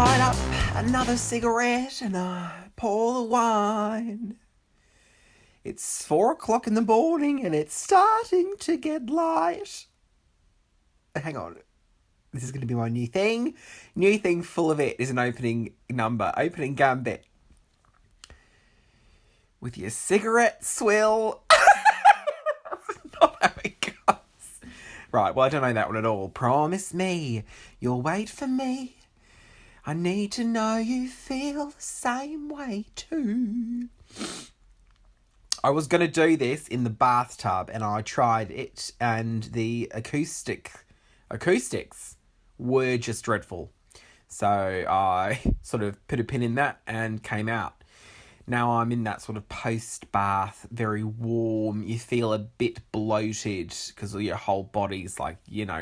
light up another cigarette and I pour the wine. It's 4 o'clock in the morning and it's starting to get light. Hang on. This is going to be my new thing. New thing full of it is an opening number. Opening gambit. With your cigarette swill. That's not how it goes. Right, well, I don't know that one at all. Promise me you'll wait for me. I need to know you feel the same way too. I was going to do this in the bathtub and I tried it and the acoustics were just dreadful. So I sort of put a pin in that and came out. Now I'm in that sort of post-bath, very warm. You feel a bit bloated because your whole body's like,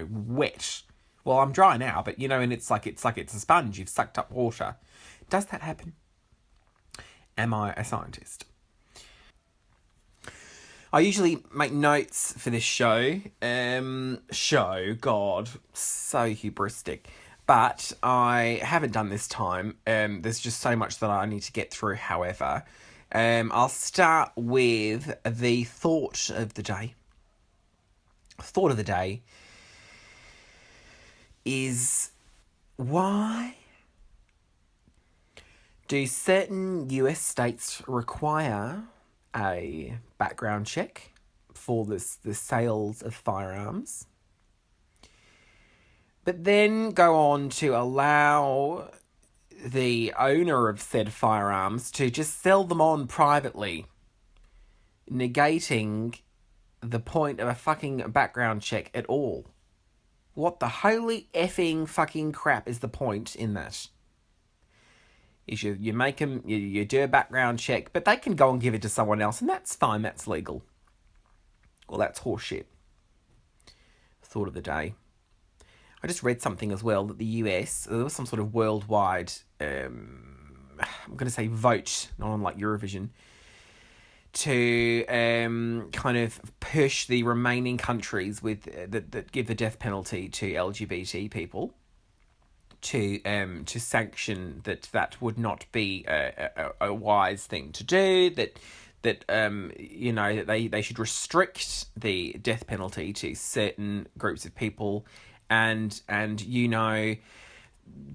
wet. Well, I'm dry now, but and it's like it's a sponge. You've sucked up water. Does that happen? Am I a scientist? I usually make notes for this show. God, so hubristic. But I haven't done this time. There's just so much that I need to get through, however. I'll start with the thought of the day. Thought of the day is, why do certain US states require a background check for the sales of firearms, but then go on to allow the owner of said firearms to just sell them on privately, negating the point of a fucking background check at all? What the holy effing fucking crap is the point in that? Is you make them, you do a background check, but they can go and give it to someone else, and that's fine, that's legal. Well, that's horseshit. Thought of the day. I just read something as well that the US, there was some sort of worldwide, I'm going to say vote, not on like Eurovision, to kind of push the remaining countries with that give the death penalty to LGBT people to sanction that would not be a wise thing to do, that they should restrict the death penalty to certain groups of people, and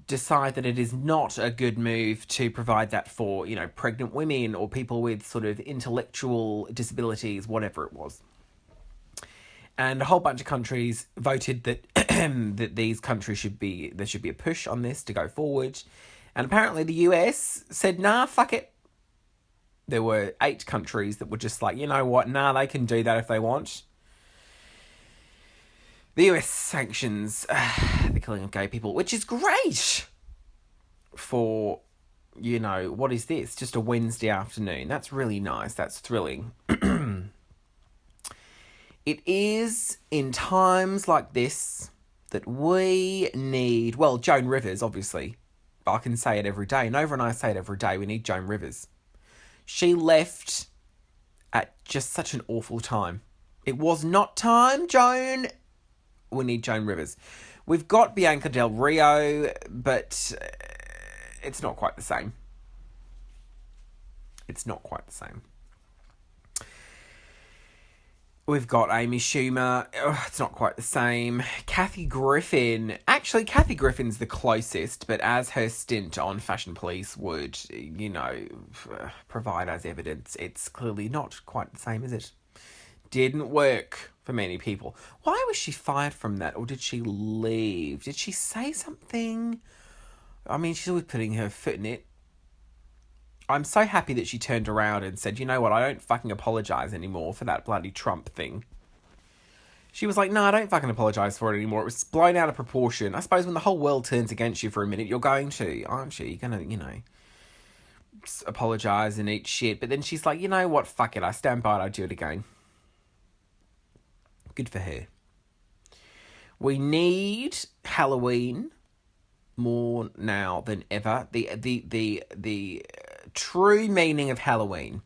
decide that it is not a good move to provide that for, pregnant women or people with sort of intellectual disabilities, whatever it was. And a whole bunch of countries voted that that these countries there should be a push on this to go forward. And apparently the US said, nah, fuck it. There were 8 countries that were just like, you know what, nah, they can do that if they want. The US sanctions the killing of gay people, which is great for, what is this? Just a Wednesday afternoon. That's really nice. That's thrilling. It is in times like this that we need, well, Joan Rivers, obviously. I can say it every day. Nova and I say it every day. We need Joan Rivers. She left at just such an awful time. It was not time, Joan. We need Joan Rivers. We've got Bianca Del Rio, but it's not quite the same. It's not quite the same. We've got Amy Schumer. It's not quite the same. Kathy Griffin. Actually, Kathy Griffin's the closest, but as her stint on Fashion Police would, provide as evidence, it's clearly not quite the same, is it? Didn't work for many people. Why was she fired from that? Or did she leave? Did she say something? I mean, she's always putting her foot in it. I'm so happy that she turned around and said, you know what, I don't fucking apologise anymore for that bloody Trump thing. She was like, no, I don't fucking apologise for it anymore. It was blown out of proportion. I suppose when the whole world turns against you for a minute, you're going to, aren't you? You're going to, apologise and eat shit. But then she's like, you know what, fuck it, I stand by it, I'd do it again. Good for her. We need Halloween more now than ever. The true meaning of Halloween,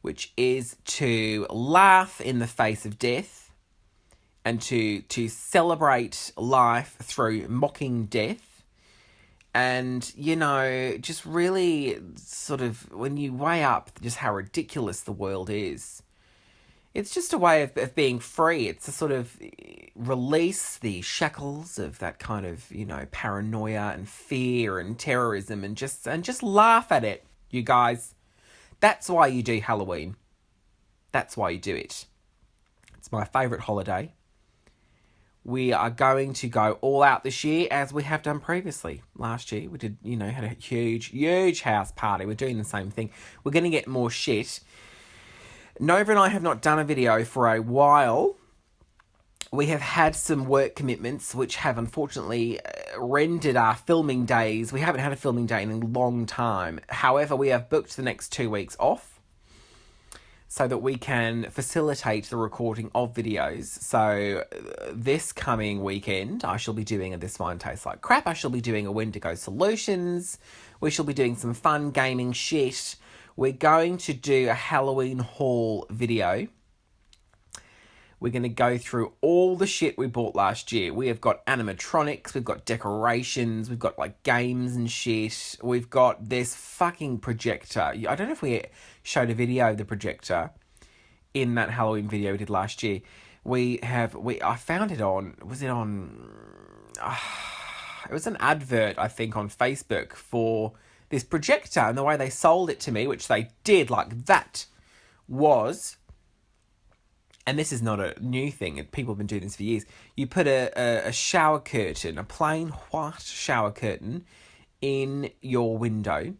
which is to laugh in the face of death and to celebrate life through mocking death And, you know, just really sort of, when you weigh up just how ridiculous the world is, it's just a way of being free. It's to sort of release the shackles of that kind of, you know, paranoia and fear and terrorism, and just laugh at it, you guys. That's why you do Halloween. That's why you do it. It's my favourite holiday. We are going to go all out this year, as we have done previously. Last year, we did, you know, had a huge house party. We're doing the same thing. We're going to get more shit. Nova and I have not done a video for a while. We have had some work commitments, which have unfortunately rendered our filming days. We haven't had a filming day in a long time. However, we have booked the next 2 weeks off, so that we can facilitate the recording of videos. So this coming weekend, I shall be doing a This Wine Tastes Like Crap. I shall be doing a Wendigo Solutions. We shall be doing some fun gaming shit. We're going to do a Halloween haul video. We're going to go through all the shit we bought last year. We have got animatronics, we've got decorations, we've got like games and shit. We've got this fucking projector. I don't know if we showed a video of the projector in that Halloween video we did last year. I found it on, was it on, it was an advert, I think, on Facebook for this projector, and the way they sold it to me, which they did like that, was, and this is not a new thing, people have been doing this for years, you put a shower curtain, a plain white shower curtain, in your window,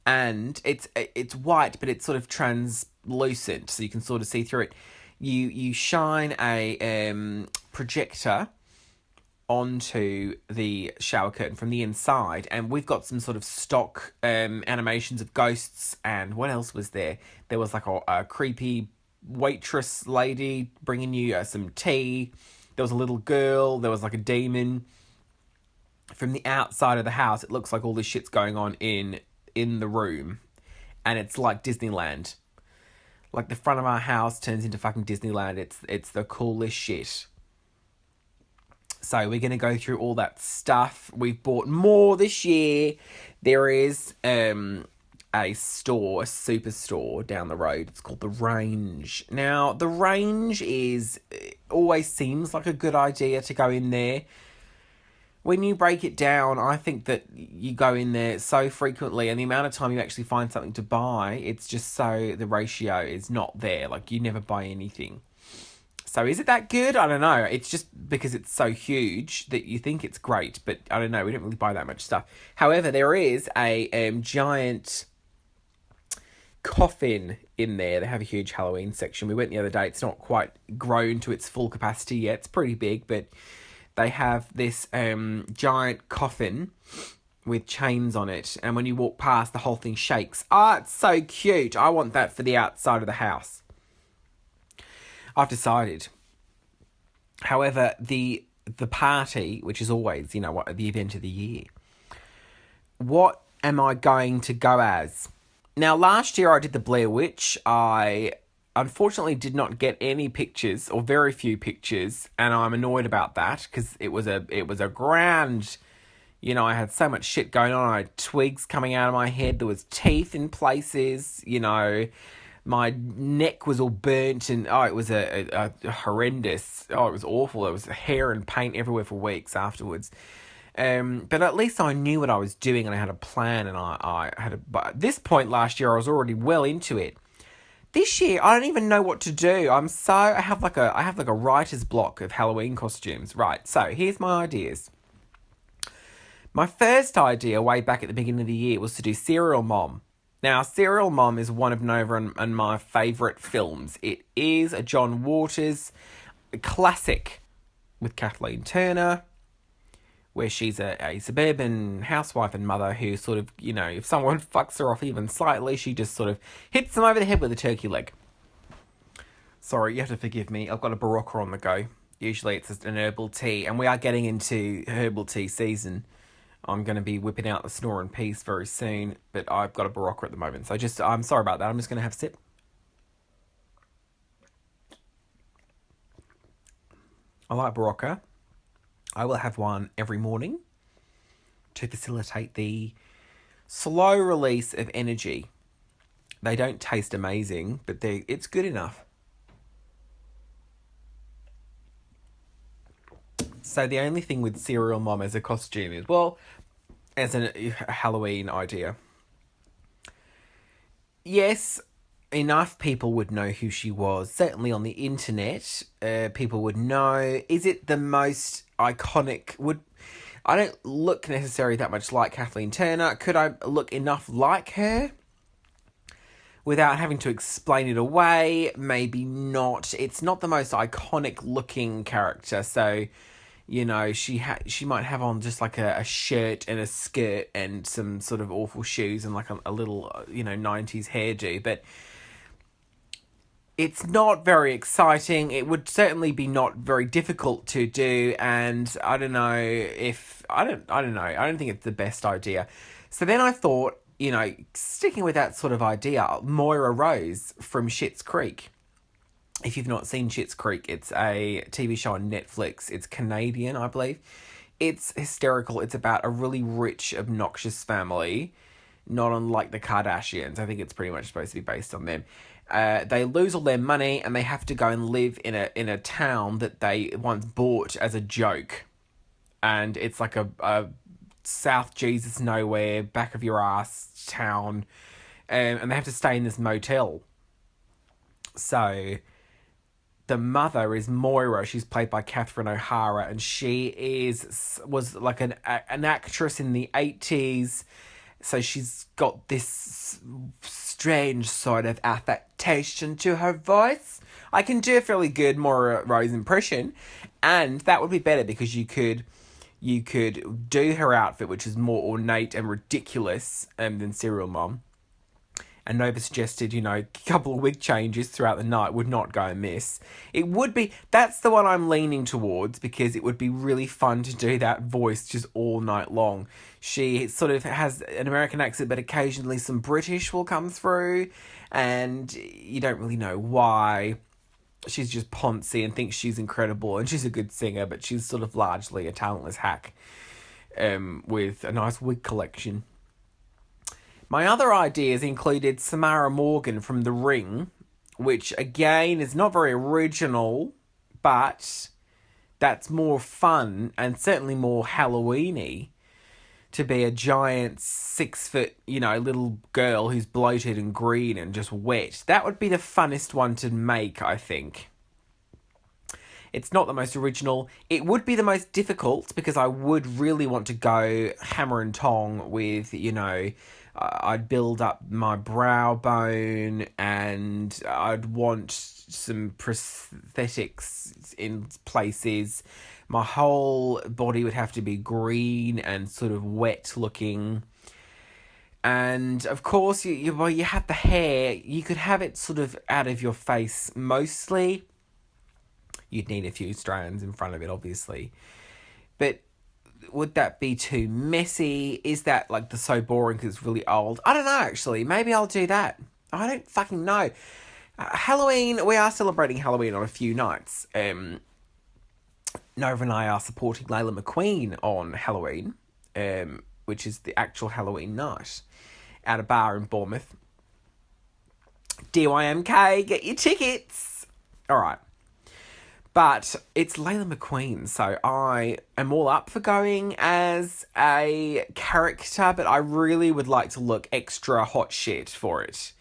and it's white, but it's sort of translucent, so you can sort of see through it. You shine a projector onto the shower curtain from the inside, and we've got some sort of stock animations of ghosts, and what else was there? There was like a creepy waitress lady bringing you some tea. There was a little girl. There was like a demon. From the outside of the house, it looks like all this shit's going on in the room, and it's like Disneyland. Like the front of our house turns into fucking Disneyland. It's the coolest shit. So we're going to go through all that stuff. We've bought more this year. There is a superstore down the road. It's called The Range. Now, The Range always seems like a good idea to go in there. When you break it down, I think that you go in there so frequently, and the amount of time you actually find something to buy, it's just so the ratio is not there. Like, you never buy anything. So is it that good? I don't know. It's just because it's so huge that you think it's great, but I don't know. We don't really buy that much stuff. However, there is a giant coffin in there. They have a huge Halloween section. We went the other day. It's not quite grown to its full capacity yet. It's pretty big, but they have this giant coffin with chains on it, and when you walk past, the whole thing shakes. It's so cute. I want that for the outside of the house. I've decided. However, the party, which is always, you know, the event of the year, what am I going to go as? Now, last year I did the Blair Witch. I unfortunately did not get any pictures, or very few pictures, and I'm annoyed about that, because it was a grand, you know, I had so much shit going on. I had twigs coming out of my head. There was teeth in places, you know. My neck was all burnt, and it was a horrendous. It was awful. There was hair and paint everywhere for weeks afterwards. But at least I knew what I was doing, and I had a plan, and I had but at this point last year I was already well into it. This year I don't even know what to do. I have like a writer's block of Halloween costumes. Right. So here's my ideas. My first idea way back at the beginning of the year was to do Serial Mom. Now, Serial Mom is one of Nova and my favourite films. It is a John Waters classic with Kathleen Turner, where she's a suburban housewife and mother who sort of, you know, if someone fucks her off even slightly, she just sort of hits them over the head with a turkey leg. Sorry, you have to forgive me. I've got a Barocca on the go. Usually it's just an herbal tea, and we are getting into herbal tea season. I'm going to be whipping out the Snore and Peace very soon, but I've got a Barocca at the moment. So I'm sorry about that. I'm just going to have a sip. I like Barocca. I will have one every morning to facilitate the slow release of energy. They don't taste amazing, but it's good enough. So the only thing with Serial Mom as a costume is, well, as a Halloween idea, yes, enough people would know who she was. Certainly on the internet, people would know. Is it the most iconic? I don't look necessarily that much like Kathleen Turner. Could I look enough like her without having to explain it away? Maybe not. It's not the most iconic looking character, so you know, she might have on just like a shirt and a skirt and some sort of awful shoes and like a little, 90s hairdo. But it's not very exciting. It would certainly be not very difficult to do. And I don't know if... I don't know. I don't think it's the best idea. So then I thought, sticking with that sort of idea, Moira Rose from Schitt's Creek. If you've not seen Schitt's Creek, it's a TV show on Netflix. It's Canadian, I believe. It's hysterical. It's about a really rich, obnoxious family, not unlike the Kardashians. I think it's pretty much supposed to be based on them. They lose all their money and they have to go and live in a town that they once bought as a joke. And it's like a South Jesus nowhere, back of your ass town. And they have to stay in this motel. So... the mother is Moira. She's played by Catherine O'Hara, and she was like an actress in the 80s. So she's got this strange sort of affectation to her voice. I can do a fairly good Moira Rose impression, and that would be better because you could do her outfit, which is more ornate and ridiculous than Serial Mom. And Nova suggested, a couple of wig changes throughout the night would not go amiss. It would be... that's the one I'm leaning towards because it would be really fun to do that voice just all night long. She sort of has an American accent, but occasionally some British will come through. And you don't really know why. She's just poncy and thinks she's incredible. And she's a good singer, but she's sort of largely a talentless hack with a nice wig collection. My other ideas included Samara Morgan from The Ring, which again is not very original, but that's more fun and certainly more Halloween-y to be a giant 6-foot, little girl who's bloated and green and just wet. That would be the funnest one to make, I think. It's not the most original. It would be the most difficult because I would really want to go hammer and tong with, I'd build up my brow bone and I'd want some prosthetics in places. My whole body would have to be green and sort of wet looking. And of course, you have the hair. You could have it sort of out of your face mostly. You'd need a few strands in front of it, obviously. But would that be too messy? Is that like so boring because it's really old? I don't know, actually. Maybe I'll do that. I don't fucking know. Halloween, we are celebrating Halloween on a few nights. Nova and I are supporting Layla McQueen on Halloween, which is the actual Halloween night, at a bar in Bournemouth. DYMK, get your tickets! Alright. But it's Layla McQueen, so I am all up for going as a character, but I really would like to look extra hot shit for it.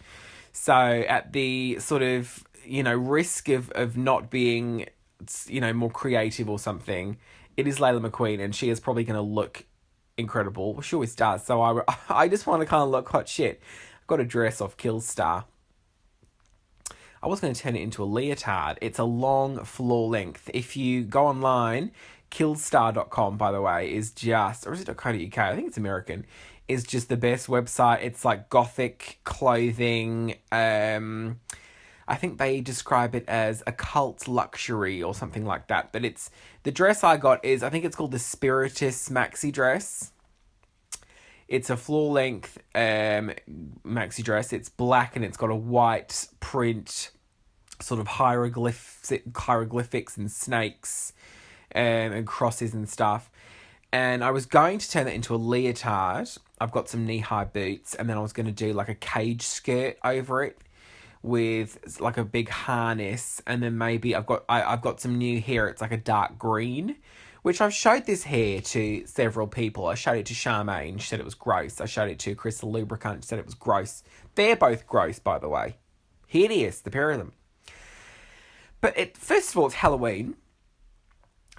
So at the sort of, risk of not being, more creative or something, it is Layla McQueen, and she is probably going to look incredible. Well, she always does, so I just want to kind of look hot shit. I've got a dress off Killstar. I was going to turn it into a leotard. It's a long floor length. If you go online, killstar.com, by the way, is just... or is it .co.uk? I think it's American. Is just the best website. It's like gothic clothing. I think they describe it as occult luxury or something like that. But it's... the dress I got is... I think it's called the Spiritus maxi dress. It's a floor-length maxi dress. It's black and it's got a white print, sort of hieroglyphics and snakes and crosses and stuff. And I was going to turn that into a leotard. I've got some knee-high boots, and then I was going to do like a cage skirt over it with like a big harness, and then maybe I've got some new hair. It's like a dark green, which I've showed this hair to several people. I showed it to Charmaine. She said it was gross. I showed it to Crystal Lubricant. She said it was gross. They're both gross, by the way. Hideous, the pair of them. But first of all, it's Halloween.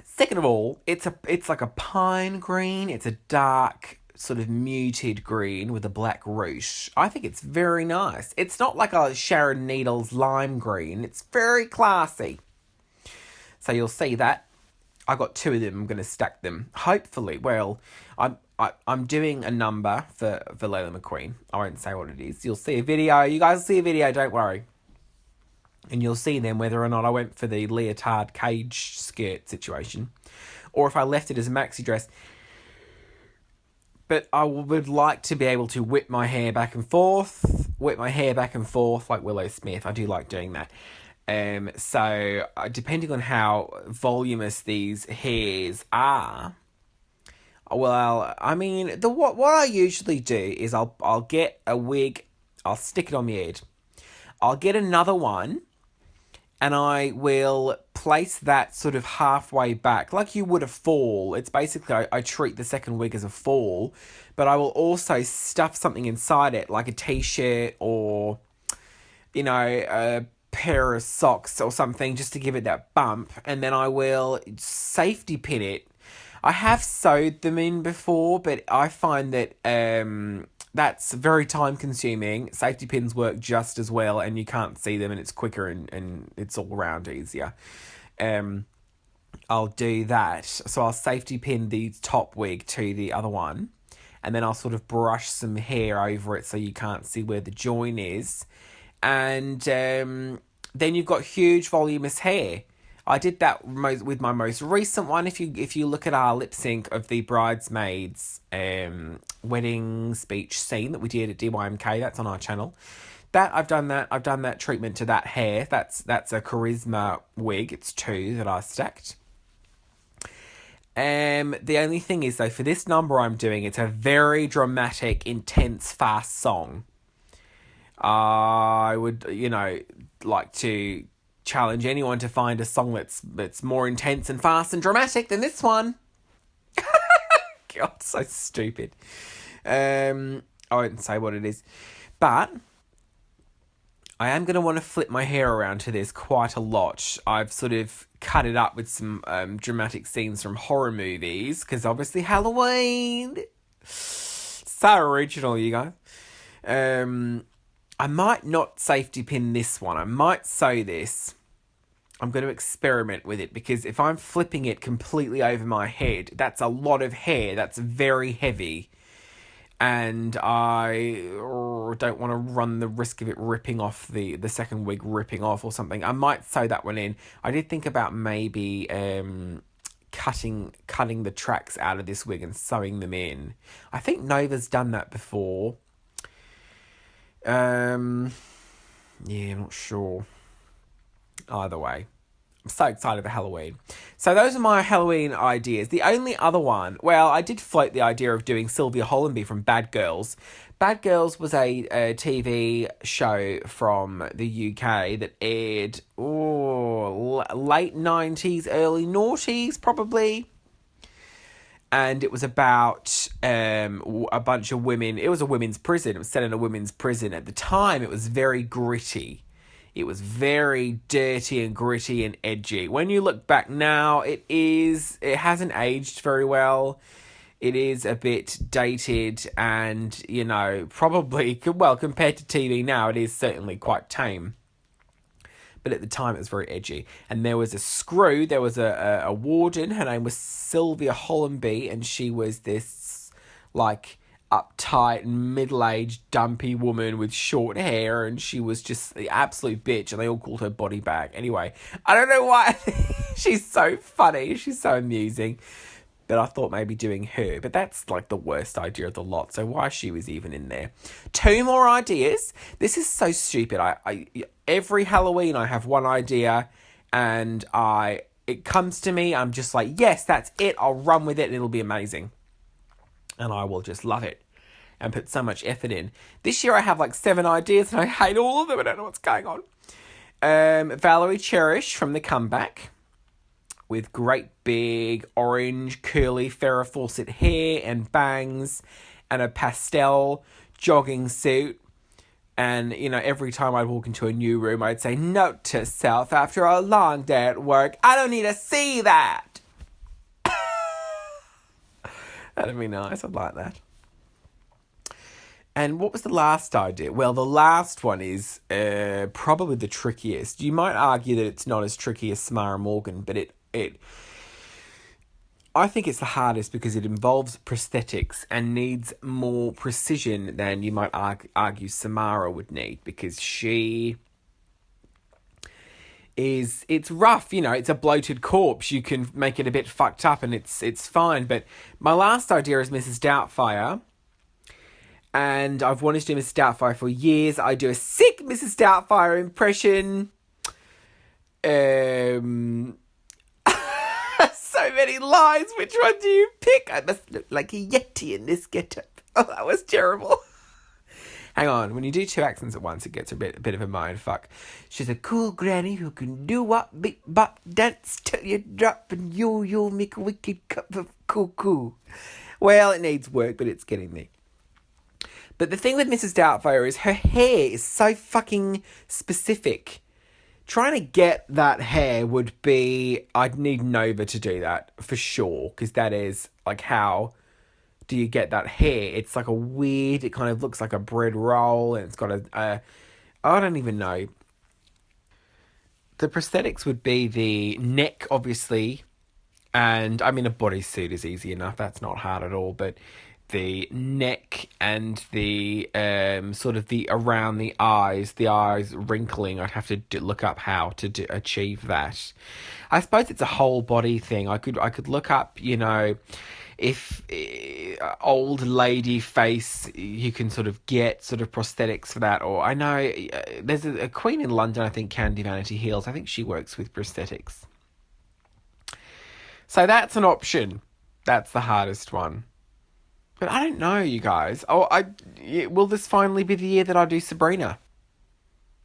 Second of all, it's like a pine green. It's a dark, sort of muted green with a black ruche. I think it's very nice. It's not like a Sharon Needles lime green. It's very classy. So you'll see that. I got 2 of them. I'm going to stack them. Hopefully, well, I'm doing a number for Layla McQueen. I won't say what it is. You'll see a video. You guys will see a video. Don't worry. And you'll see then whether or not I went for the leotard cage skirt situation, or if I left it as a maxi dress. But I would like to be able to whip my hair back and forth like Willow Smith. I do like doing that. So depending on how voluminous these hairs are, well, I mean, what I usually do is I'll get a wig, I'll stick it on my head. I'll get another one, and I will place that sort of halfway back, like you would a fall. It's basically, I treat the second wig as a fall, but I will also stuff something inside it, like a t-shirt or, you know, a pair of socks or something, just to give it that bump, and then I will safety pin it. I have sewed them in before, but I find that that's very time consuming. Safety pins work just as well, and you can't see them, and it's quicker and it's all around easier. I'll do that. So I'll safety pin the top wig to the other one, and then I'll sort of brush some hair over it so you can't see where the join is. And then you've got huge voluminous hair. I did that with my most recent one. If you look at our lip sync of the bridesmaids wedding speech scene that we did at DYMK, that's on our channel. I've done that treatment to that hair. That's a charisma wig. It's 2 that I stacked. The only thing is though, for this number I'm doing, it's a very dramatic, intense, fast song. I would, like to challenge anyone to find a song that's more intense and fast and dramatic than this one. God, so stupid. I won't say what it is, but I am going to want to flip my hair around to this quite a lot. I've sort of cut it up with some dramatic scenes from horror movies, because obviously Halloween. So original, you guys. I might not safety pin this one. I might sew this. I'm going to experiment with it, because if I'm flipping it completely over my head, that's a lot of hair. That's very heavy. And I don't want to run the risk of it ripping off, the second wig ripping off or something. I might sew that one in. I did think about maybe cutting the tracks out of this wig and sewing them in. I think Nova's done that before. Yeah, I'm not sure. Either way, I'm so excited for Halloween. So those are my Halloween ideas. The only other one, well, I did float the idea of doing Sylvia Hollenby from Bad Girls. Bad Girls was a TV show from the UK that aired late 90s, early noughties, probably. And it was about a bunch of women. It was a women's prison. It was set in a women's prison. At the time, it was very gritty. It was very dirty and gritty and edgy. When you look back now, it hasn't aged very well. It is a bit dated and, probably, well, compared to TV now, it is certainly quite tame. But at the time, it was very edgy. And there was a screw. There was a warden. Her name was Sylvia Hollenby, and she was this, uptight, middle-aged, dumpy woman with short hair, and she was just the absolute bitch, and they all called her Body Bag. Anyway, I don't know why. She's so funny. She's so amusing. But I thought maybe doing her. But that's, the worst idea of the lot, so why she was even in there. 2 more ideas. This is so stupid. I every Halloween, I have one idea, and it comes to me, I'm just like, yes, that's it. I'll run with it and it'll be amazing. And I will just love it and put so much effort in. This year I have like 7 ideas and I hate all of them. I don't know what's going on. Valerie Cherish from The Comeback, with great big orange curly Farrah Fawcett hair and bangs and a pastel jogging suit. And, you know, every time I'd walk into a new room, I'd say, note to self, after a long day at work, I don't need to see that. That'd be nice. I'd like that. And what was the last idea? Well, the last one is probably the trickiest. You might argue that it's not as tricky as Samara Morgan, but I think it's the hardest because it involves prosthetics and needs more precision than you might argue Samara would need, because it's rough, you know, it's a bloated corpse. You can make it a bit fucked up and it's fine. But my last idea is Mrs. Doubtfire. And I've wanted to do Mrs. Doubtfire for years. I do a sick Mrs. Doubtfire impression. So many lines. Which one do you pick? I must look like a Yeti in this getup. Oh, that was terrible. Hang on. When you do 2 accents at once, it gets a bit of a mind fuck. She's a cool granny who can do what, beat, bop, dance till you drop, and you'll make a wicked cup of cuckoo. Well, it needs work, but it's getting there. But the thing with Mrs. Doubtfire is her hair is so fucking specific. Trying to get that hair would be... I'd need Nova to do that, for sure. Because that is, like, how do you get that hair? It's like a weird... It kind of looks like a bread roll. And it's got a I don't even know. The prosthetics would be the neck, obviously. And, I mean, a bodysuit is easy enough. That's not hard at all. But... the neck and the sort of the around the eyes wrinkling. I'd have to look up how to achieve that. I suppose it's a whole body thing. I could look up, you know, if old lady face, you can sort of get sort of prosthetics for that. Or I know there's a queen in London, I think, Candy Vanity Heels. I think she works with prosthetics. So that's an option. That's the hardest one. But I don't know, you guys. Will this finally be the year that I do Sabrina?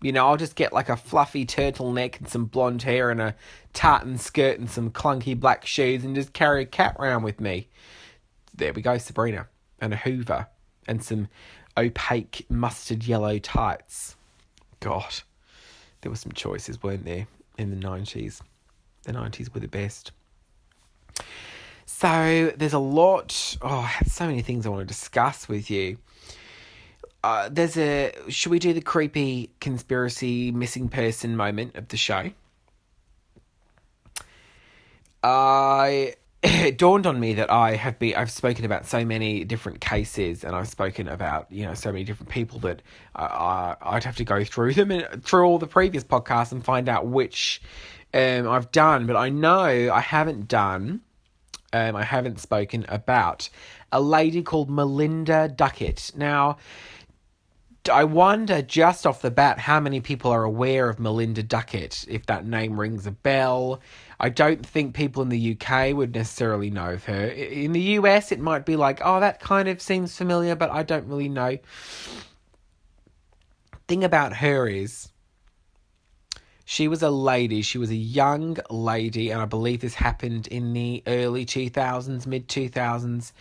You know, I'll just get like a fluffy turtleneck and some blonde hair and a tartan skirt and some clunky black shoes and just carry a cat around with me. There we go, Sabrina. And a Hoover. And some opaque mustard yellow tights. God. There were some choices, weren't there, in the 90s. The 90s were the best. So there's a lot. I had so many things I want to discuss with you. Should we do the creepy conspiracy missing person moment of the show? It dawned on me that I've spoken about so many different cases, and I've spoken about, you know, so many different people that I'd have to go through them and through all the previous podcasts and find out which I've done. But I know I haven't done. I haven't spoken about a lady called Melinda Duckett. Now, I wonder just off the bat how many people are aware of Melinda Duckett, if that name rings a bell. I don't think people in the UK would necessarily know of her. In the US, it might be like, oh, that kind of seems familiar, but I don't really know. Thing about her is... she was a lady, she was a young lady, and I believe this happened in the early 2000s, mid-2000s.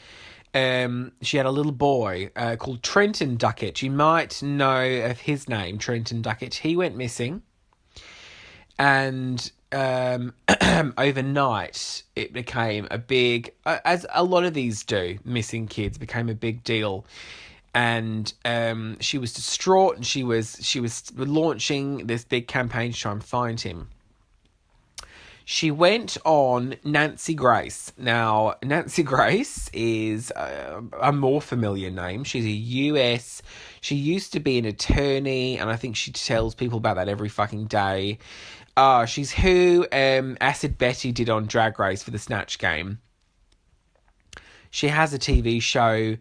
She had a little boy called Trenton Duckett. You might know of his name, Trenton Duckett. He went missing, and overnight it became a big, as a lot of these do, missing kids, became a big deal. And she was distraught, and she was launching this big campaign to try and find him. She went on Nancy Grace. Now, Nancy Grace is a more familiar name. She's she used to be an attorney, and I think she tells people about that every fucking day. She's who Acid Betty did on Drag Race for the Snatch Game. She has a TV show.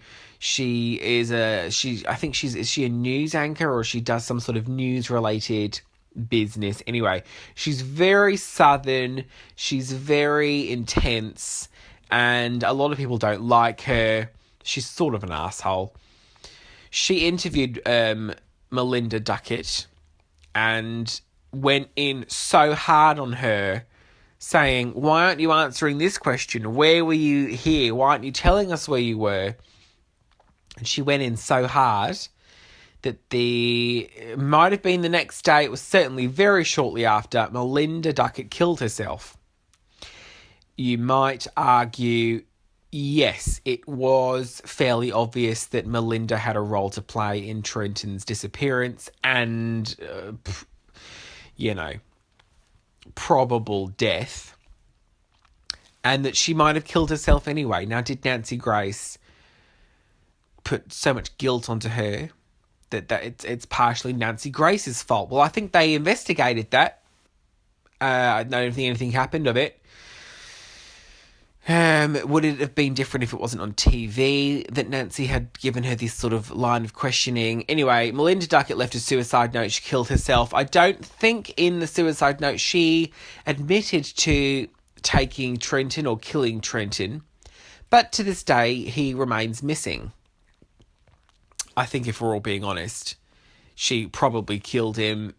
Is she a news anchor, or she does some sort of news related business. Anyway, she's very southern, she's very intense, and a lot of people don't like her. She's sort of an asshole. She interviewed Melinda Duckett and went in so hard on her, saying, why aren't you answering this question? Where were you here? Why aren't you telling us where you were? And she went in so hard that it might have been the next day, it was certainly very shortly after, Melinda Duckett killed herself. You might argue, yes, it was fairly obvious that Melinda had a role to play in Trenton's disappearance and, probable death, and that she might have killed herself anyway. Now, did Nancy Grace put so much guilt onto her that it's partially Nancy Grace's fault? Well, I think they investigated that. I don't think anything happened of it. Would it have been different if it wasn't on TV that Nancy had given her this sort of line of questioning? Anyway, Melinda Duckett left a suicide note. She killed herself. I don't think in the suicide note she admitted to taking Trenton or killing Trenton, but to this day he remains missing. I think if we're all being honest, she probably killed him.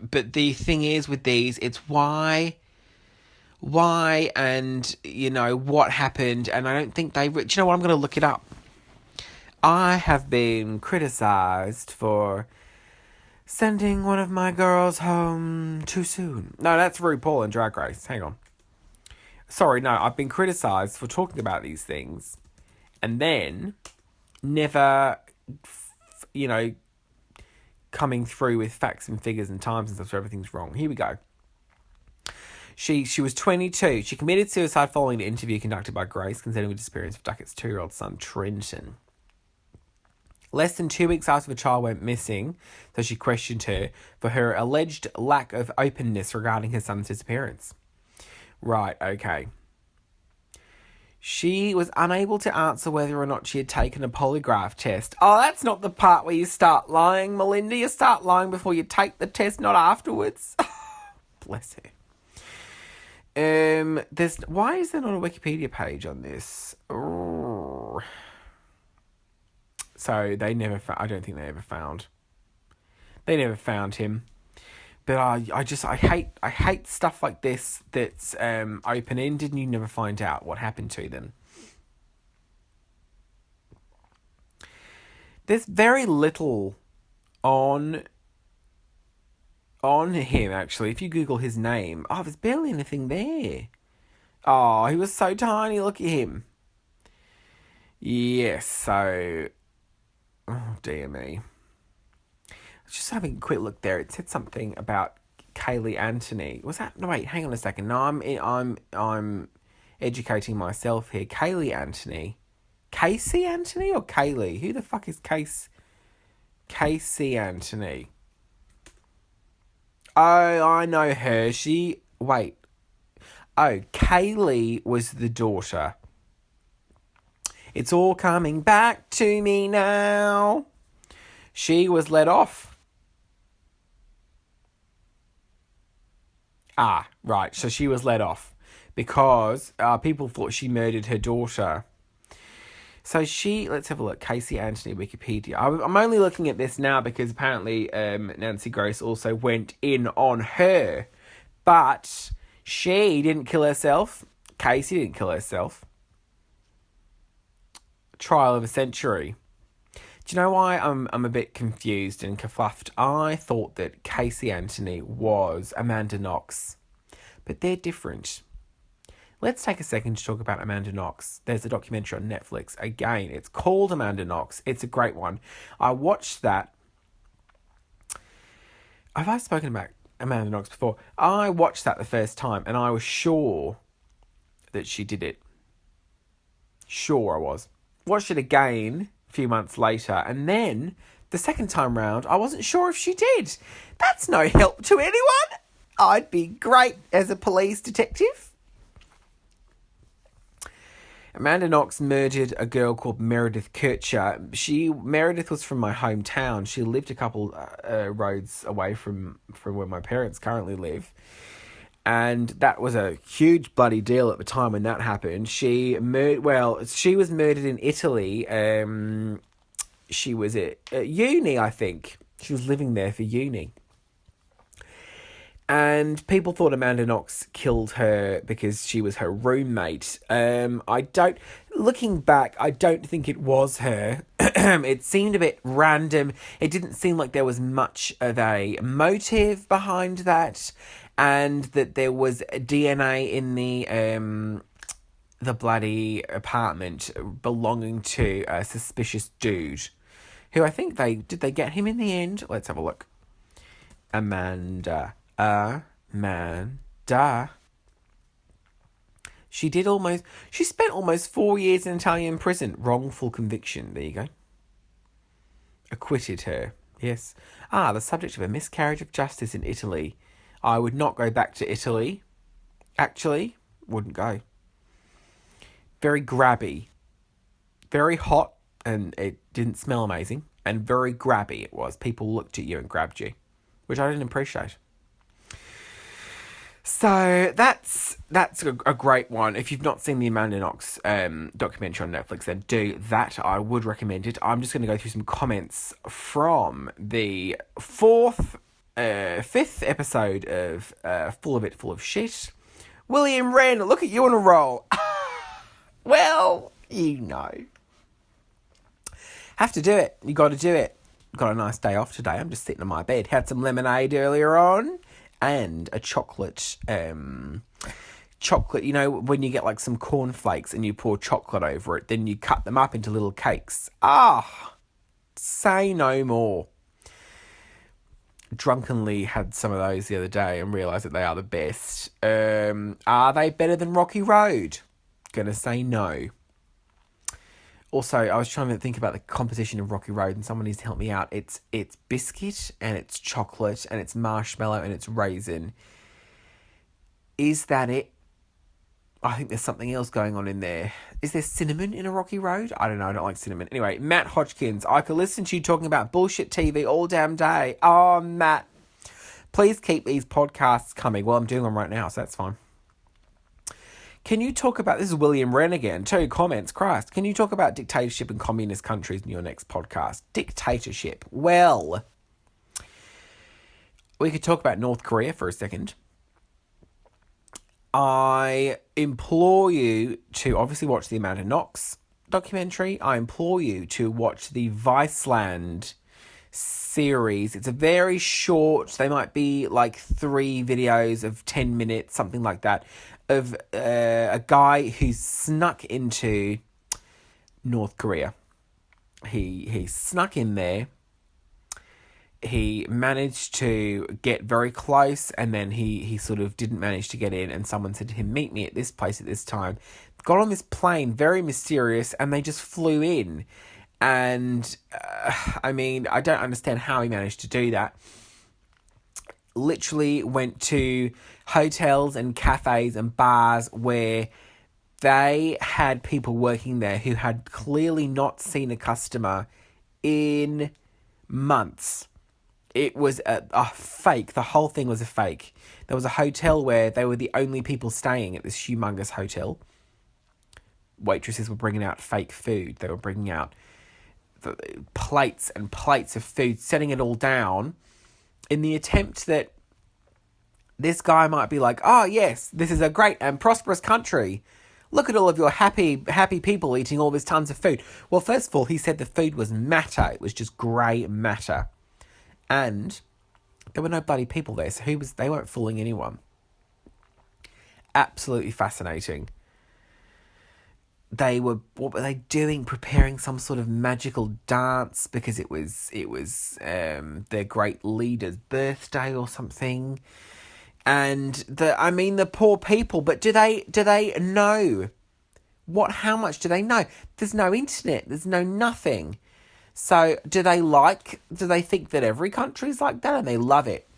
But the thing is with these, it's why and, what happened. And I don't think I'm going to look it up. I have been criticised for sending one of my girls home too soon. No, that's RuPaul and Drag Race. Hang on. Sorry, no, I've been criticised for talking about these things and then never, coming through with facts and figures and times and stuff, so everything's wrong. Here we go. She was 22. She committed suicide following an interview conducted by Grace concerning the disappearance of Duckett's 2-year-old son, Trenton. Less than 2 weeks after the child went missing, so she questioned her for her alleged lack of openness regarding her son's disappearance. Right, okay. She was unable to answer whether or not she had taken a polygraph test. Oh, that's not the part where you start lying, Melinda. You start lying before you take the test, not afterwards. Bless her. Why is there not a Wikipedia page on this? So I don't think they ever found him. But I hate stuff like this that's open-ended and you never find out what happened to them. There's very little on him, actually. If you Google his name, there's barely anything there. Oh, he was so tiny. Look at him. Yes, so... Oh, dear me. Just having a quick look there. It said something about Kaylee Anthony. Was that... No, wait, hang on a second. No, I'm educating myself here. Kaylee Anthony. Casey Anthony or Kaylee? Who the fuck is Casey Anthony? Oh, I know her. Kaylee was the daughter. It's all coming back to me now. She was let off. Right. So she was let off because people thought she murdered her daughter. So let's have a look. Casey Anthony, Wikipedia. I'm only looking at this now because apparently Nancy Grace also went in on her. But she didn't kill herself. Casey didn't kill herself. Trial of a century. Do you know why I'm a bit confused and kerfuffed? I thought that Casey Anthony was Amanda Knox. But they're different. Let's take a second to talk about Amanda Knox. There's a documentary on Netflix. Again, it's called Amanda Knox. It's a great one. I watched that. Have I spoken about Amanda Knox before? I watched that the first time and I was sure that she did it. Sure I was. Watched it again a few months later, and then the second time round, I wasn't sure if she did. That's no help to anyone. I'd be great as a police detective. Amanda Knox murdered a girl called Meredith Kircher. Meredith was from my hometown. She lived a couple roads away from where my parents currently live. And that was a huge bloody deal at the time when that happened. She was murdered in Italy. She was at uni, I think. She was living there for uni. And people thought Amanda Knox killed her because she was her roommate. Looking back, I don't think it was her. It seemed a bit random. It didn't seem like there was much of a motive behind that. And that there was DNA in the bloody apartment belonging to a suspicious dude. Who I think did they get him in the end? Let's have a look. Amanda. She spent almost 4 years in Italian prison. Wrongful conviction. There you go. Acquitted her. Yes. The subject of a miscarriage of justice in Italy. I would not go back to Italy. Actually, wouldn't go. Very grabby. Very hot, and it didn't smell amazing. And very grabby it was. People looked at you and grabbed you, which I didn't appreciate. So that's a great one. If you've not seen the Amanda Knox documentary on Netflix, then do that. I would recommend it. I'm just going to go through some comments from the fifth episode of Full of Shit. William Wren, look at you on a roll. Well, you know. Have to do it. You got to do it. Got a nice day off today. I'm just sitting on my bed. Had some lemonade earlier on. And a chocolate, you know, when you get like some cornflakes and you pour chocolate over it, then you cut them up into little cakes. Say no more. Drunkenly had some of those the other day and realised that they are the best. Are they better than Rocky Road? Gonna say no. Also, I was trying to think about the composition of Rocky Road and someone needs to help me out. It's biscuit and it's chocolate and it's marshmallow and it's raisin. Is that it? I think there's something else going on in there. Is there cinnamon in a Rocky Road? I don't know. I don't like cinnamon. Anyway, Matt Hodgkins. I could listen to you talking about bullshit TV all damn day. Oh, Matt. Please keep these podcasts coming. Well, I'm doing them right now, so that's fine. Can you talk about, this is William Wren again, 2 comments, Christ. Can you talk about dictatorship in communist countries in your next podcast? Dictatorship. Well, we could talk about North Korea for a second. I implore you to obviously watch the Amanda Knox documentary. I implore you to watch the Viceland series. It's a very short, they might be like 3 videos of 10 minutes, something like that, of a guy who snuck into North Korea. He snuck in there. He managed to get very close, and then he sort of didn't manage to get in, and someone said to him, meet me at this place at this time. Got on this plane, very mysterious, and they just flew in. And, I mean, I don't understand how he managed to do that. Literally went to hotels and cafes and bars where they had people working there who had clearly not seen a customer in months. It was a fake. The whole thing was a fake. There was a hotel where they were the only people staying at this humongous hotel. Waitresses were bringing out fake food. They were bringing out plates and plates of food, setting it all down in the attempt that this guy might be like, oh yes, this is a great and prosperous country. Look at all of your happy people eating all this tons of food. Well, first of all, he said the food was matter. It was just grey matter. And there were no bloody people there, so they weren't fooling anyone. Absolutely fascinating. What were they doing? Preparing some sort of magical dance because it was their great leader's birthday or something. And the poor people, but do they know how much do they know? There's no internet, there's no nothing. So do they think that every country is like that and they love it?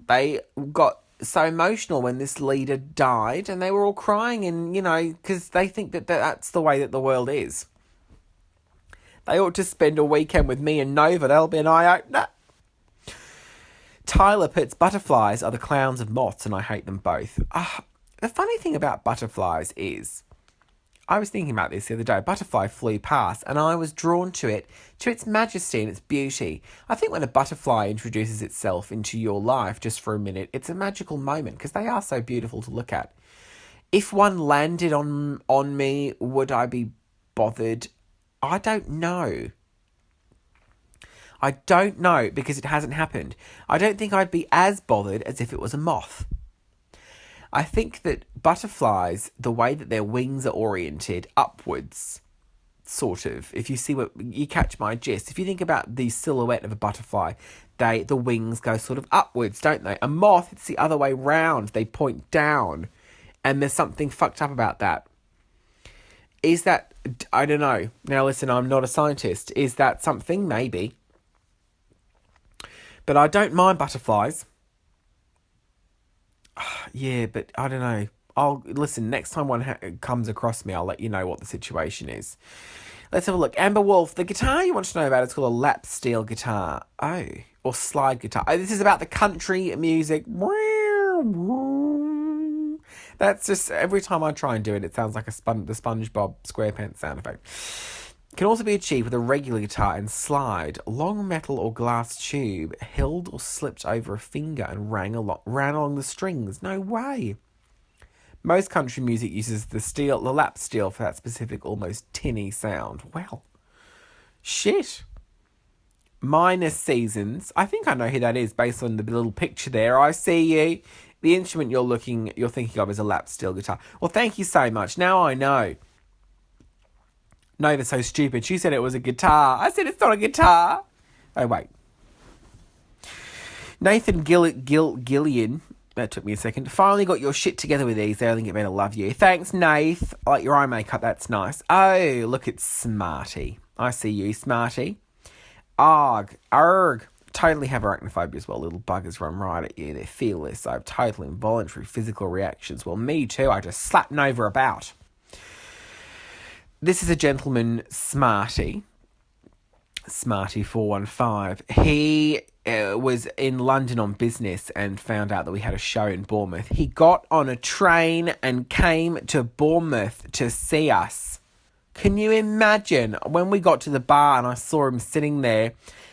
They got so emotional when this leader died, and they were all crying, and, because they think that that's the way that the world is. They ought to spend a weekend with me and Nova. That'll be an eye-opener. Tyler puts, butterflies are the clowns of moths, and I hate them both. The funny thing about butterflies is, I was thinking about this the other day. A butterfly flew past, and I was drawn to it, to its majesty and its beauty. I think when a butterfly introduces itself into your life just for a minute, it's a magical moment, because they are so beautiful to look at. If one landed on me, would I be bothered? I don't know. I don't know, because it hasn't happened. I don't think I'd be as bothered as if it was a moth. I think that butterflies, the way that their wings are oriented upwards, sort of, if you see what, you catch my gist. If you think about the silhouette of a butterfly, the wings go sort of upwards, don't they? A moth, it's the other way round. They point down, and there's something fucked up about that. Is that, I don't know. Now listen, I'm not a scientist. Is that something? Maybe. But I don't mind butterflies. Yeah, but I don't know. Listen, next time one comes across me, I'll let you know what the situation is. Let's have a look. Amber Wolf, the guitar you want to know about is called a lap steel guitar. Oh, or slide guitar. Oh, this is about the country music. That's just, every time I try and do it, it sounds like the SpongeBob SquarePants sound effect. Can also be achieved with a regular guitar and slide. Long metal or glass tube held or slipped over a finger and ran along the strings. No way. Most country music uses the lap steel for that specific, almost tinny sound. Well, shit. Minor Seasons. I think I know who that is based on the little picture there. I see you. The instrument you're thinking of is a lap steel guitar. Well, thank you so much. Now I know. Nova's so stupid. She said it was a guitar. I said it's not a guitar. Oh, wait. Nathan Gillian. That took me a second. Finally got your shit together with these. They only get better. Love you. Thanks, Nath. I like your eye makeup. That's nice. Oh, look, it's Smarty. I see you, Smarty. Arg. Totally have arachnophobia as well. Little buggers run right at you. They're fearless. I have total involuntary physical reactions. Well, me too. I just slap Nova about. This is a gentleman, Smarty 415. He was in London on business and found out that we had a show in Bournemouth. He got on a train and came to Bournemouth to see us. Can you imagine? When we got to the bar and I saw him sitting there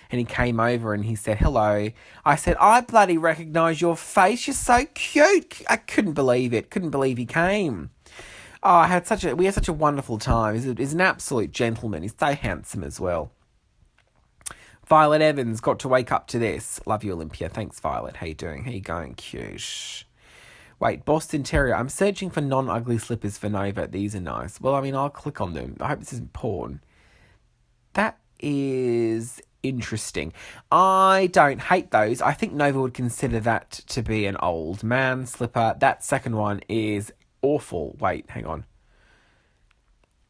and he came over and he said, hello. I said, I bloody recognise your face. You're so cute. I couldn't believe it. Couldn't believe he came. Oh, we had such a wonderful time. He's an absolute gentleman. He's so handsome as well. Violet Evans got to wake up to this. Love you, Olympia. Thanks, Violet. How you doing? How you going? Cute. Wait, Boston Terrier. I'm searching for non-ugly slippers for Nova. These are nice. Well, I mean, I'll click on them. I hope this isn't porn. That is interesting. I don't hate those. I think Nova would consider that to be an old man slipper. That second one is awful. Wait, hang on.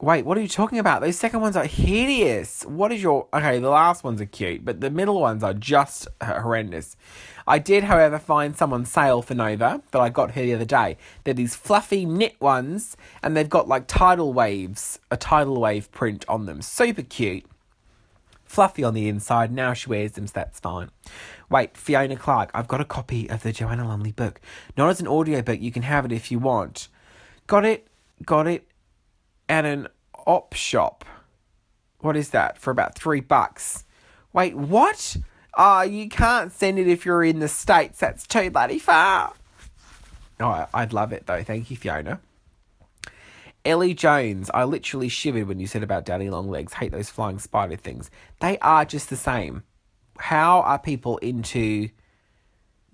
Wait, what are you talking about? Those second ones are hideous. Okay, the last ones are cute, but the middle ones are just horrendous. I did, however, find someone's sale for Nova that I got her the other day. They're these fluffy knit ones, and they've got like a tidal wave print on them. Super cute. Fluffy on the inside. Now she wears them, so that's fine. Wait, Fiona Clark. I've got a copy of the Joanna Lumley book. Not as an audiobook. You can have it if you want. Got it at an op shop. What is that? For about $3. Wait, what? You can't send it if you're in the States. That's too bloody far. Oh, I'd love it though. Thank you, Fiona. Ellie Jones. I literally shivered when you said about daddy long legs. Hate those flying spider things. They are just the same. How are people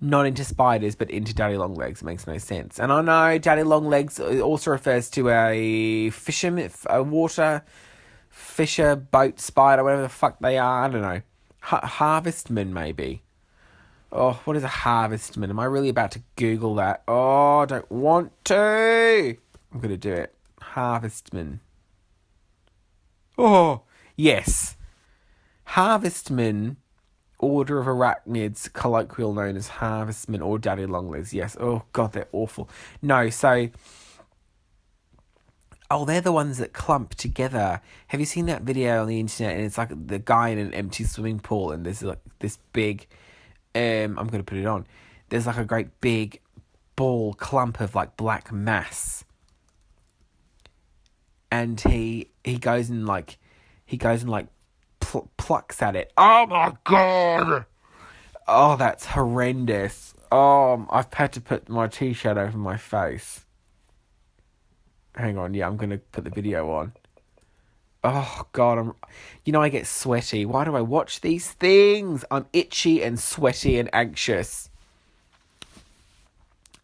not into spiders, but into daddy long legs? It makes no sense. And I know daddy long legs also refers to a water fisher, boat spider, whatever the fuck they are. I don't know. Harvestman, maybe. Oh, what is a harvestman? Am I really about to Google that? Oh, I don't want to. I'm going to do it. Harvestman. Oh, yes. Harvestman order of arachnids, colloquial known as harvestmen or daddy longlegs. Yes. Oh, God, they're awful. No, so... Oh, they're the ones that clump together. Have you seen that video on the internet? And it's like the guy in an empty swimming pool, and there's like this big... I'm going to put it on. There's like a great big ball clump of like black mass. And he goes and plucks at it. Oh my God! Oh, that's horrendous. Oh, I've had to put my t-shirt over my face. Hang on, yeah, I'm going to put the video on. Oh, God, I get sweaty. Why do I watch these things? I'm itchy and sweaty and anxious.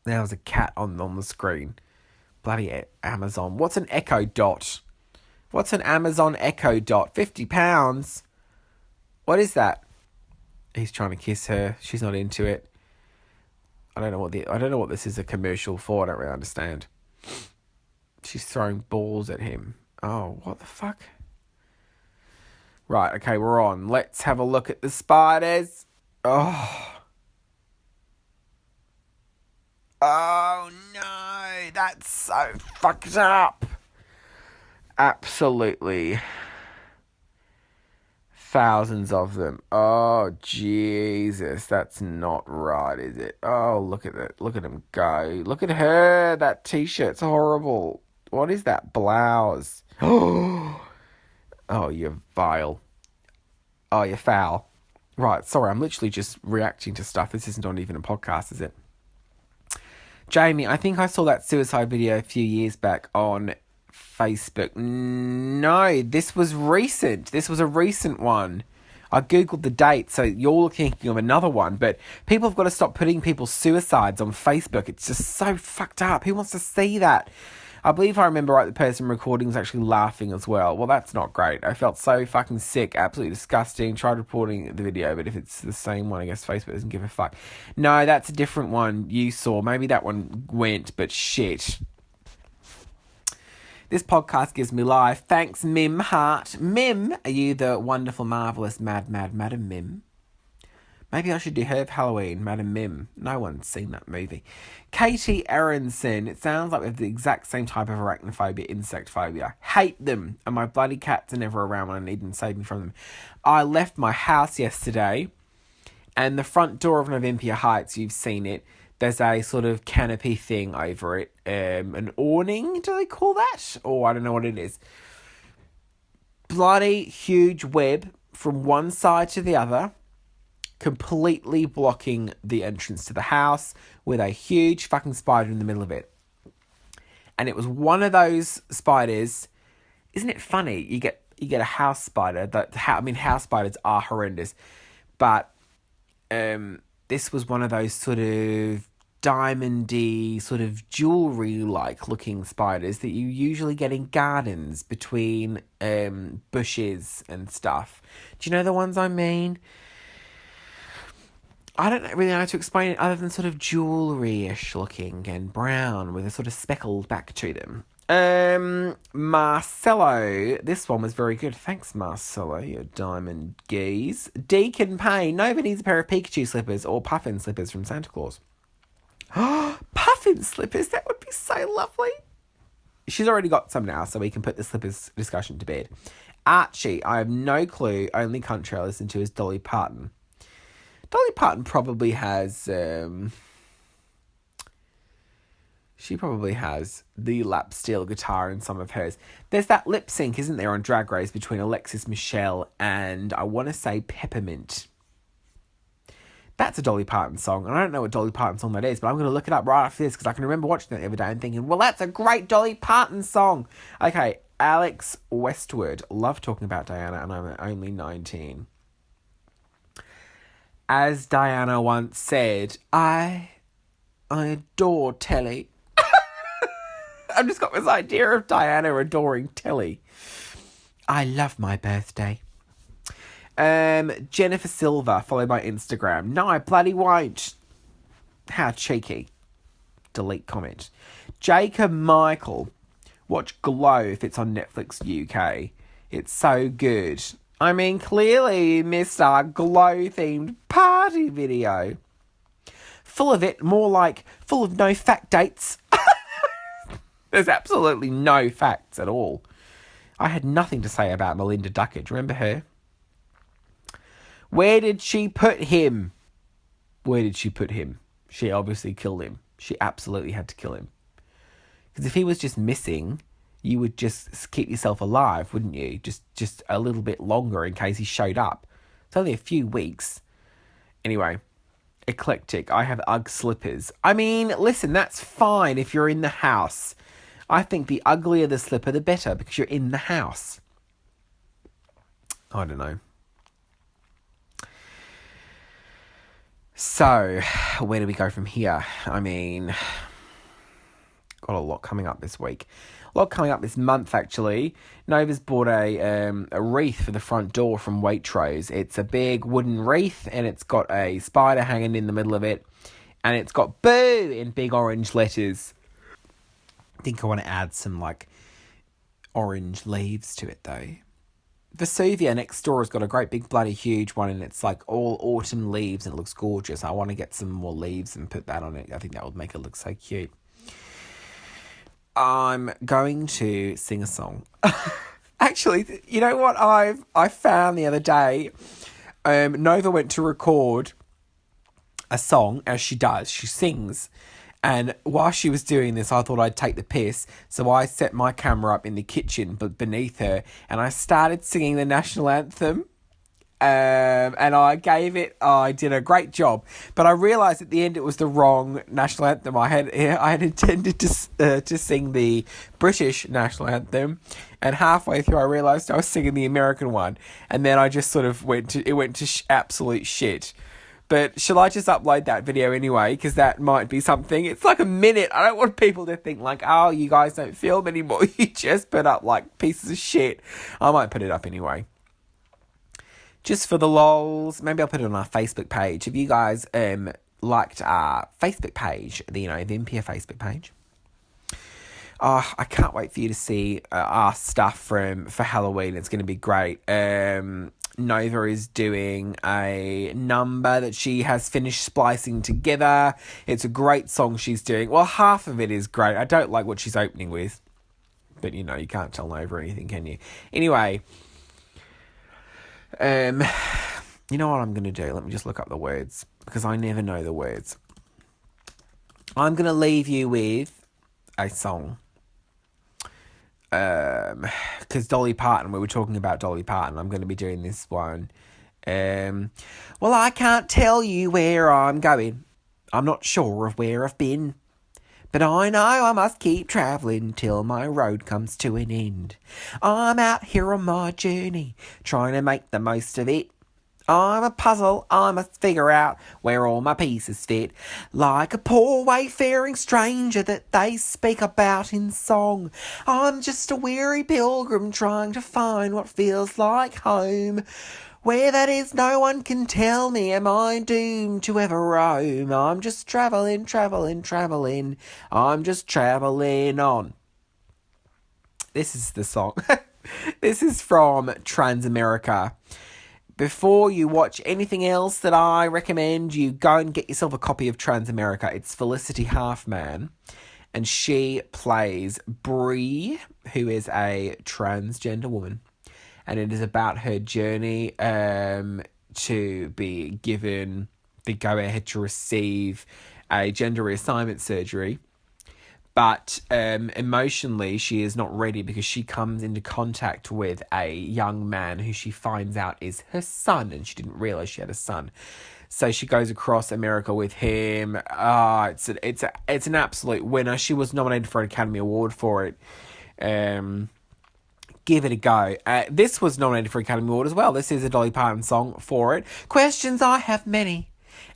There was a cat on the screen. Bloody Amazon. What's an Echo Dot? What's an Amazon Echo Dot? £50. What is that? He's trying to kiss her. She's not into it. I don't know what this is a commercial for. I don't really understand. She's throwing balls at him. Oh, what the fuck? Right, okay, we're on. Let's have a look at the spiders. Oh. Oh, no. That's so fucked up. Absolutely. Thousands of them. Oh, Jesus. That's not right, is it? Oh, look at that. Look at him go. Look at her. That t-shirt's horrible. What is that blouse? Oh, you're vile. Oh, you're foul. Right, sorry, I'm literally just reacting to stuff. This isn't even a podcast, is it? Jamie, I think I saw that suicide video a few years back on Facebook. No, this was recent. This was a recent one. I googled the date, so you're thinking of another one. But people have got to stop putting people's suicides on Facebook. It's just so fucked up. Who wants to see that? I believe I remember right, the person recording was actually laughing as well. Well, that's not great. I felt so fucking sick, absolutely disgusting. Tried reporting the video, but if it's the same one, I guess Facebook doesn't give a fuck. No, that's a different one you saw. Maybe that one went, but shit. This podcast gives me life. Thanks, Mim Heart. Mim, are you the wonderful, marvellous, Madam Mim? Maybe I should do her for Halloween, Madam Mim. No one's seen that movie. Katie Aronson. It sounds like we have the exact same type of arachnophobia, insect phobia. Hate them. And my bloody cats are never around when I need them to save me from them. I left my house yesterday, and the front door of Novympia Heights, you've seen it, there's a sort of canopy thing over it. An awning, do they call that? Oh, I don't know what it is. Bloody huge web from one side to the other, completely blocking the entrance to the house with a huge fucking spider in the middle of it. And it was one of those spiders. Isn't it funny? You get a house spider. House spiders are horrendous. But this was one of those sort of diamondy, sort of jewelry-like looking spiders that you usually get in gardens between bushes and stuff. Do you know the ones I mean? I don't really know how to explain it other than sort of jewellery-ish looking and brown with a sort of speckled back to them. Marcello. This one was very good. Thanks, Marcello, you diamond geese. Deacon Payne. Nobody needs a pair of Pikachu slippers or puffin slippers from Santa Claus. Puffin slippers? That would be so lovely. She's already got some now, so we can put the slippers discussion to bed. Archie. I have no clue. Only country I listen to is Dolly Parton. Dolly Parton probably has... She probably has the lap steel guitar in some of hers. There's that lip sync, isn't there, on Drag Race between Alexis Michelle and, I want to say, Peppermint. That's a Dolly Parton song. And I don't know what Dolly Parton song that is, but I'm going to look it up right after this because I can remember watching it the other day and thinking, well, that's a great Dolly Parton song. Okay, Alex Westwood. Love talking about Diana, and I'm only 19. As Diana once said, I adore telly. I've just got this idea of Diana adoring telly. I love my birthday. Jennifer Silver, followed by Instagram. No, I bloody won't. How cheeky. Delete comment. Jacob Michael. Watch Glow if it's on Netflix UK. It's so good. I mean, clearly you missed our glow-themed party video. Full of it, more like full of no fact dates. There's absolutely no facts at all. I had nothing to say about Melinda Duckett. Remember her? Where did she put him? Where did she put him? She obviously killed him. She absolutely had to kill him. Because if he was just missing, you would just keep yourself alive, wouldn't you? Just a little bit longer in case he showed up. It's only a few weeks. Anyway, eclectic. I have Ugg slippers. I mean, listen, that's fine if you're in the house. I think the uglier the slipper, the better, because you're in the house. I don't know. So, where do we go from here? I mean, got a lot coming up this week. A lot coming up this month, actually. Nova's bought a wreath for the front door from Waitrose. It's a big wooden wreath, and it's got a spider hanging in the middle of it. And it's got boo in big orange letters. I think I want to add some, orange leaves to it, though. Vesuvia next door has got a great big bloody huge one, and it's all autumn leaves, and it looks gorgeous. I want to get some more leaves and put that on it. I think that would make it look so cute. I'm going to sing a song. Actually, you know what I found the other day? Nova went to record a song, as she does. She sings. And while she was doing this, I thought I'd take the piss. So I set my camera up in the kitchen, but beneath her, and I started singing the national anthem. And I did a great job. But I realised at the end it was the wrong national anthem. I had intended to sing the British national anthem. And halfway through I realised I was singing the American one. And then I just sort of went to absolute shit. But shall I just upload that video anyway? Because that might be something. It's a minute. I don't want people to think oh, you guys don't film anymore. You just put up pieces of shit. I might put it up anyway. Just for the lols. Maybe I'll put it on our Facebook page. If you guys liked our Facebook page, the Novympia Facebook page. Oh, I can't wait for you to see our stuff for Halloween. It's going to be great. Nova is doing a number that she has finished splicing together. It's a great song she's doing. Well, half of it is great. I don't like what she's opening with. But, you can't tell Nova anything, can you? Anyway, you know what I'm going to do? Let me just look up the words, because I never know the words. I'm going to leave you with a song. Because Dolly Parton, we were talking about Dolly Parton. I'm going to be doing this one. Well, I can't tell you where I'm going. I'm not sure of where I've been. But I know I must keep travelling till my road comes to an end. I'm out here on my journey, trying to make the most of it. I'm a puzzle, I must figure out where all my pieces fit. Like a poor wayfaring stranger that they speak about in song. I'm just a weary pilgrim trying to find what feels like home. Where that is, no one can tell me, am I doomed to ever roam? I'm just travelling. I'm just travelling on. This is the song. This is from Transamerica. Before you watch anything else that I recommend, you go and get yourself a copy of Transamerica. It's Felicity Halfman, and she plays Bree, who is a transgender woman. And it is about her journey to be given the go-ahead to receive a gender reassignment surgery. But emotionally, she is not ready because she comes into contact with a young man who she finds out is her son, and she didn't realise she had a son. So she goes across America with him. It's an absolute winner. She was nominated for an Academy Award for it. Give it a go. This was nominated for an Academy Award as well. This is a Dolly Parton song for it. Questions I have many.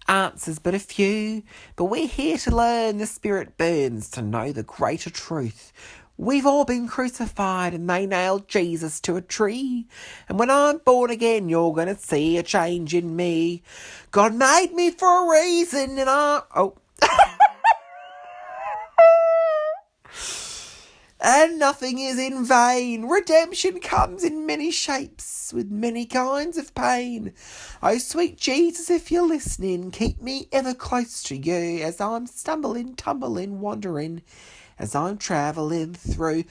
Answers but a few, but we're here to learn. The spirit burns to know the greater truth. We've all been crucified and they nailed Jesus to a tree. And when I'm born again, you're going to see a change in me. God made me for a reason and And nothing is in vain. Redemption comes in many shapes, with many kinds of pain. Oh, sweet Jesus, if you're listening, keep me ever close to you as I'm stumbling, tumbling, wandering, as I'm travelling through.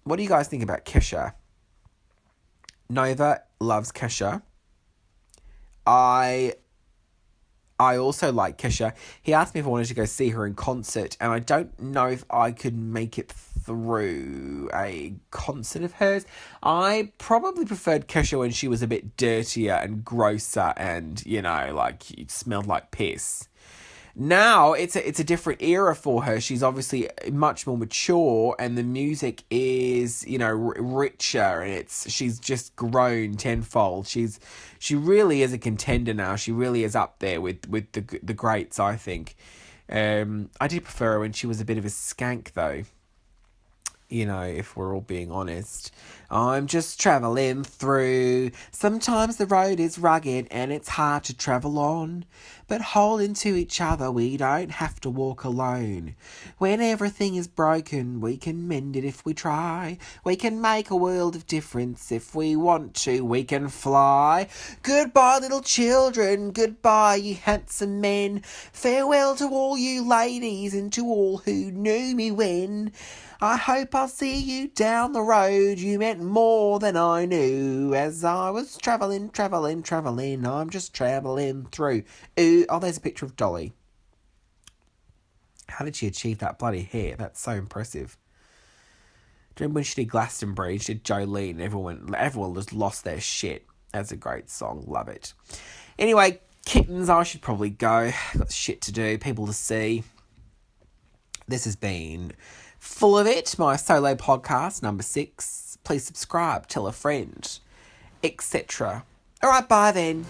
What do you guys think about Kesha? Nova loves Kesha. I also like Kesha. He asked me if I wanted to go see her in concert, and I don't know if I could make it through a concert of hers. I probably preferred Kesha when she was a bit dirtier and grosser and, like, smelled like piss. Now it's a different era for her. She's obviously much more mature, and the music is richer, and she's just grown tenfold. She really is a contender now. She really is up there with the greats, I think. I did prefer her when she was a bit of a skank though. If we're all being honest. I'm just travelling through. Sometimes the road is rugged and it's hard to travel on. But holding to each other, we don't have to walk alone. When everything is broken, we can mend it if we try. We can make a world of difference if we want to. We can fly. Goodbye, little children. Goodbye, you handsome men. Farewell to all you ladies and to all who knew me when. I hope I'll see you down the road. You meant more than I knew. As I was travelling, I'm just travelling through. Ooh, oh, there's a picture of Dolly. How did she achieve that bloody hair? That's so impressive. Do you remember when she did Glastonbury? She did Jolene. Everyone just lost their shit. That's a great song. Love it. Anyway, kittens, I should probably go. Got shit to do, people to see. This has been Full of It, my solo podcast, number 6. Please subscribe, tell a friend, etc. All right, bye then.